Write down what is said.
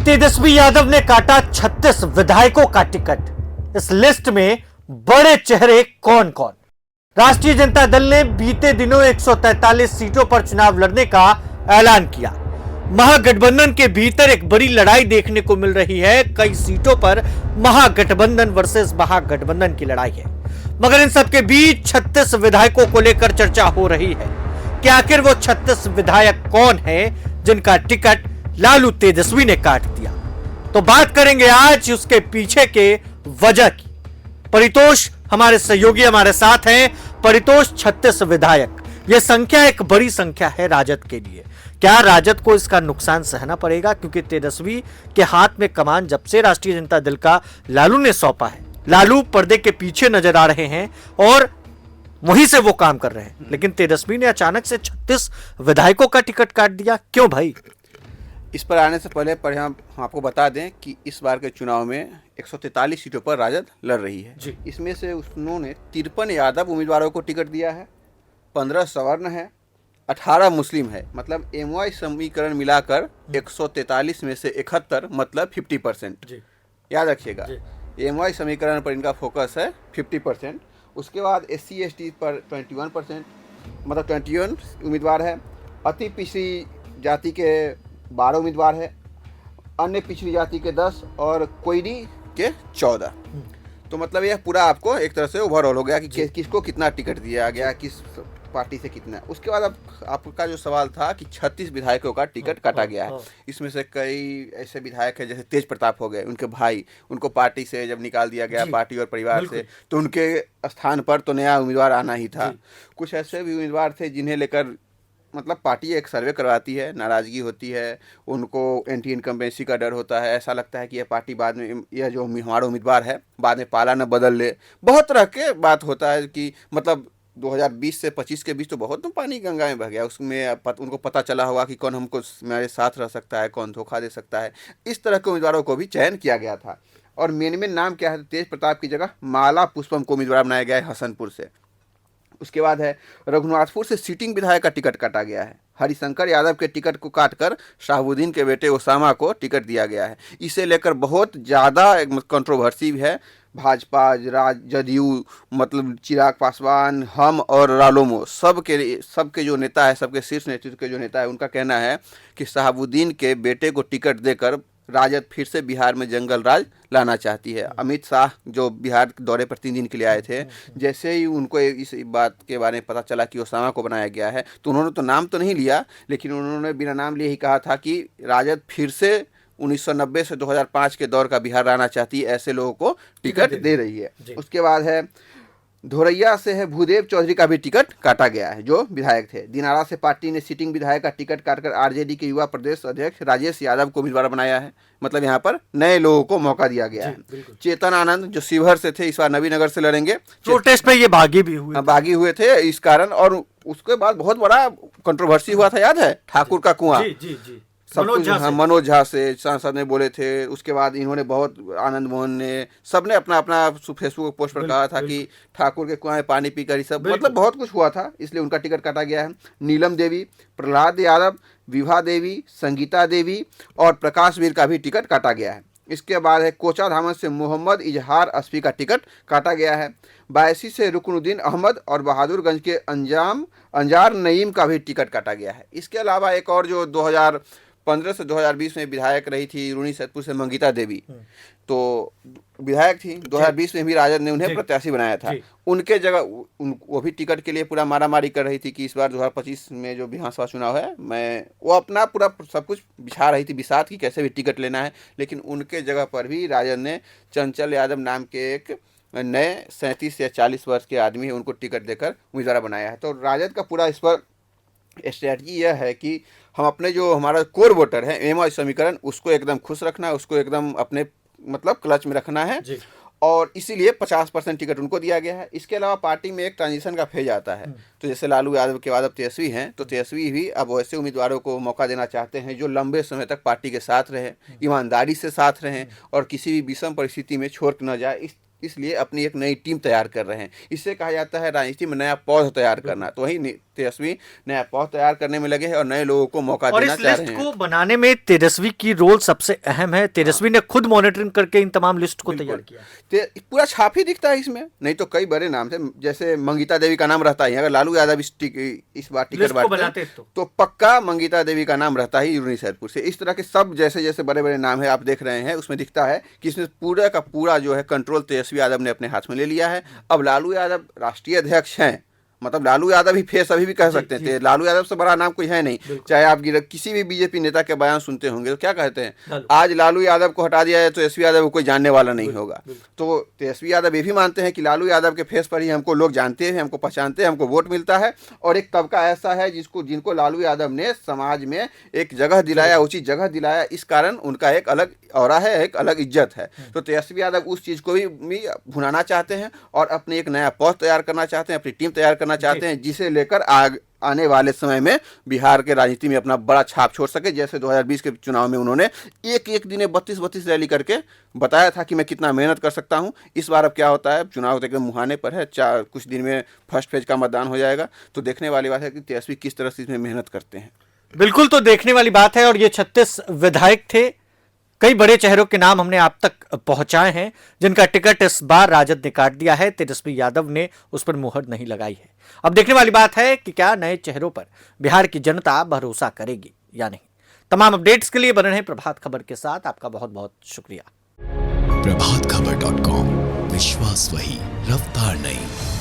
तेजस्वी यादव ने काटा 36 विधायकों का टिकट। इस लिस्ट में बड़े चेहरे कौन कौन? राष्ट्रीय जनता दल ने बीते दिनों 143 सीटों पर चुनाव लड़ने का ऐलान किया। महागठबंधन के भीतर एक बड़ी लड़ाई देखने को मिल रही है। कई सीटों पर महागठबंधन वर्सेस महागठबंधन की लड़ाई है, मगर इन सबके बीच 36 विधायकों को लेकर चर्चा हो रही है कि आखिर वो 36 विधायक कौन हैं जिनका टिकट लालू तेजस्वी ने काट दिया। तो बात करेंगे आज उसके पीछे के वजह की। परितोष हमारे सहयोगी हमारे साथ हैं। परितोष, 36 विधायक, यह संख्या एक बड़ी संख्या है राजद के लिए। क्या राजद को इसका नुकसान सहना पड़ेगा? क्योंकि तेजस्वी के हाथ में कमान जब से राष्ट्रीय जनता दल का लालू ने सौंपा है, लालू पर्दे के पीछे नजर आ रहे हैं और वहीं से वो काम कर रहे हैं, लेकिन तेजस्वी ने अचानक से 36 विधायकों का टिकट काट दिया। क्यों भाई? इस पर आने से पहले हम आपको बता दें कि इस बार के चुनाव में 143 सीटों पर राजद लड़ रही है जी। इसमें से उन्होंने 53 यादव उम्मीदवारों को टिकट दिया है, 15 सवर्ण है, 18 मुस्लिम है। मतलब एमवाई समीकरण मिलाकर 143 में से 71 मतलब 50%। याद रखिएगा, एमवाई समीकरण पर इनका फोकस है 50%। उसके बाद SC ST पर 21%, मतलब 21 उम्मीदवार है। अति पिछड़ी जाति के 12 उम्मीदवार है, अन्य पिछड़ी जाति के 10 और कोयडी के 14। तो मतलब यह पूरा आपको एक तरह से ओवरऑल हो गया कि किसको कितना टिकट दिया गया, किस पार्टी से कितना। उसके बाद अब आपका जो सवाल था कि 36 विधायकों का टिकट काटा गया है। इसमें से कई ऐसे विधायक हैं जैसे तेज प्रताप हो गए, उनके भाई, उनको पार्टी से जब निकाल दिया गया, पार्टी और परिवार से, तो उनके स्थान पर तो नया उम्मीदवार आना ही था। कुछ ऐसे भी उम्मीदवार थे जिन्हें लेकर मतलब पार्टी एक सर्वे करवाती है, नाराज़गी होती है, उनको एंटी इनकम्बेंसी का डर होता है। ऐसा लगता है कि यह पार्टी बाद में, यह जो हमारा उम्मीदवार है बाद में पाला न बदल ले। बहुत तरह के बात होता है कि मतलब 2020 से 25 के बीच तो बहुत तो पानी गंगा में बह गया। उसमें उनको पता चला होगा कि कौन हमको मेरे साथ रह सकता है, कौन धोखा दे सकता है। इस तरह के उम्मीदवारों को भी चयन किया गया था। और मेन में नाम क्या है? तेज प्रताप की जगह माला पुष्पम को उम्मीदवार बनाया गया है हसनपुर से। उसके बाद है रघुनाथपुर से सिटिंग विधायक का टिकट काटा गया है। हरिशंकर यादव के टिकट को काटकर शाहबुद्दीन के बेटे ओसामा को टिकट दिया गया है। इसे लेकर बहुत ज़्यादा कंट्रोवर्सी भी है। भाजपा, जदयू, मतलब चिराग पासवान, हम और रालोमो सबके जो नेता है, सबके शीर्ष नेतृत्व के जो नेता है, उनका कहना है कि शाहबुद्दीन के बेटे को टिकट देकर राजद फिर से बिहार में जंगल राज लाना चाहती है। अमित शाह जो बिहार के दौरे पर 3 दिन के लिए आए थे, जैसे ही उनको इस बात के बारे में पता चला कि ओसामा को बनाया गया है, तो उन्होंने तो नाम तो नहीं लिया, लेकिन उन्होंने बिना नाम लिए ही कहा था कि राजद फिर से 1990 से 2005 के दौर का बिहार लाना चाहती है, ऐसे लोगों को टिकट दे रही है। उसके बाद है धोरैया से है भूदेव चौधरी का भी टिकट काटा गया है, जो विधायक थे। दिनारा से पार्टी ने सिटिंग विधायक का टिकट काटकर आरजेडी के युवा प्रदेश अध्यक्ष राजेश यादव को उम्मीदवार बनाया है। मतलब यहाँ पर नए लोगों को मौका दिया गया है। चेतन आनंद जो शिवहर से थे, इस बार नवीनगर से लड़ेंगे। प्रोटेस्ट में ये बागी भी हुए थे इस कारण। और उसके बाद बहुत बड़ा कंट्रोवर्सी हुआ था, याद है? ठाकुर का कुआं, सब कुछ मनोज झा से सांसद ने बोले थे। उसके बाद इन्होंने बहुत, आनंद मोहन ने, सबने अपना अपना फेसबुक पोस्ट पर कहा था कि ठाकुर के कुआं में पानी पीकर, सब मतलब बहुत कुछ हुआ था, इसलिए उनका टिकट काटा गया है। नीलम देवी, प्रहलाद यादव, विभा देवी, संगीता देवी और प्रकाश वीर का भी टिकट काटा गया है। इसके बाद है कोचा धामन से मोहम्मद इजहार अस्फी का टिकट काटा गया है। बायसी से रुकनुद्दीन अहमद और बहादुरगंज के अंजार नईम का भी टिकट काटा गया है। इसके अलावा एक और जो 2015 से 2020 में विधायक रही थी, रूनी सैदपुर से मंगिता देवी, तो विधायक थी, 2020 में भी राजद ने उन्हें प्रत्याशी बनाया था। उनके जगह वो भी टिकट के लिए पूरा मारामारी कर रही थी कि इस बार 2025 में जो विधानसभा चुनाव है, वो अपना पूरा सब कुछ बिछा रही थी, बिसात की कैसे भी टिकट लेना है। लेकिन उनके जगह पर भी राजद ने चंचल यादव नाम के एक नए 37 या 40 वर्ष के आदमी, उनको टिकट देकर उम्मीदवार बनाया है। तो राजद का पूरा इस पर स्ट्रैटेजी यह है कि हम अपने जो हमारा कोर वोटर है, एमआई समीकरण, उसको एकदम खुश रखना है, उसको एकदम अपने मतलब क्लच में रखना है। और इसीलिए 50% टिकट उनको दिया गया है। इसके अलावा पार्टी में एक ट्रांजिशन का फेज आता है, तो जैसे लालू यादव के बाद अब तेजस्वी हैं, तो तेजस्वी भी अब वैसे उम्मीदवारों को मौका देना चाहते हैं जो लंबे समय तक पार्टी के साथ रहे, ईमानदारी से साथ रहें और किसी भी विषम परिस्थिति में छोड़ न जाए। इसलिए अपनी एक नई टीम तैयार कर रहे हैं। इससे कहा जाता है राजनीति में नया पौध तैयार करना। तो वही तेजस्वी नया पौध तैयार करने में लगे हैं और नए लोगों को मौका और देना इस चाह लिस्ट रहे हैं। को बनाने में तेजस्वी की रोल सबसे अहम है। तेजस्वी ने खुद मॉनिटरिंग करके इन तमाम लिस्ट को तैयार किया। पूरा छाप ही दिखता है इसमें, नहीं तो कई बड़े नाम थे, जैसे मंगीता देवी का नाम रहता ही। अगर लालू यादव इस बार टिकट बांटते तो पक्का मंगीता देवी का नाम रहता ही यूनी सैदपुर से। इस तरह के सब जैसे जैसे बड़े बड़े नाम है आप देख रहे हैं, उसमें दिखता है कि इसमें पूरा का पूरा जो है कंट्रोल तेजस्वी यादव ने अपने हाथ में ले लिया है। अब लालू यादव राष्ट्रीय अध्यक्ष हैं, मतलब लालू यादव ही फेस अभी भी कह सकते थे। लालू यादव से बड़ा नाम कोई है नहीं। चाहे आप किसी भी बीजेपी नेता के बयान सुनते होंगे तो क्या कहते हैं, आज लालू यादव को हटा दिया जाए तो तेजस्वी यादव को कोई जानने वाला नहीं होगा। तो तेजस्वी यादव ये भी मानते हैं कि लालू यादव के फेस पर ही हमको लोग जानते हैं, हमको पहचानते हैं, हमको वोट मिलता है। और एक तबका ऐसा है जिनको लालू यादव ने समाज में एक जगह दिलाया, उचित जगह दिलाया, इस कारण उनका एक अलग औरा है, एक अलग इज्जत है। तो तेजस्वी यादव उस चीज को भी भुनाना चाहते हैं और अपने एक नया पौध तैयार करना चाहते हैं, अपनी टीम तैयार करना चाहते हैं, जिसे लेकर आने वाले समय में बिहार के राजनीति में अपना बड़ा छाप छोड़ सके। जैसे 2020 के चुनाव में उन्होंने एक दिन में 32 रैली करके बताया था कि मैं कितना मेहनत कर सकता हूं। इस बार अब क्या होता है, चुनाव एकदम मुहाने पर है, कुछ दिन में फर्स्ट फेज का मतदान हो जाएगा। तो देखने वाली बात है कि तेजस्वी किस तरह से इसमें मेहनत करते हैं। बिल्कुल, तो देखने वाली बात है। और ये 36 विधायक थे, कई बड़े चेहरों के नाम हमने आप तक पहुंचाए हैं जिनका टिकट इस बार राजद ने काट दिया है। तेजस्वी यादव ने उस पर मुहर नहीं लगाई है। अब देखने वाली बात है कि क्या नए चेहरों पर बिहार की जनता भरोसा करेगी या नहीं। तमाम अपडेट्स के लिए बने रहें प्रभात खबर के साथ। आपका बहुत बहुत शुक्रिया। प्रभातखबर.com, विश्वास वही, रफ्तार नहीं।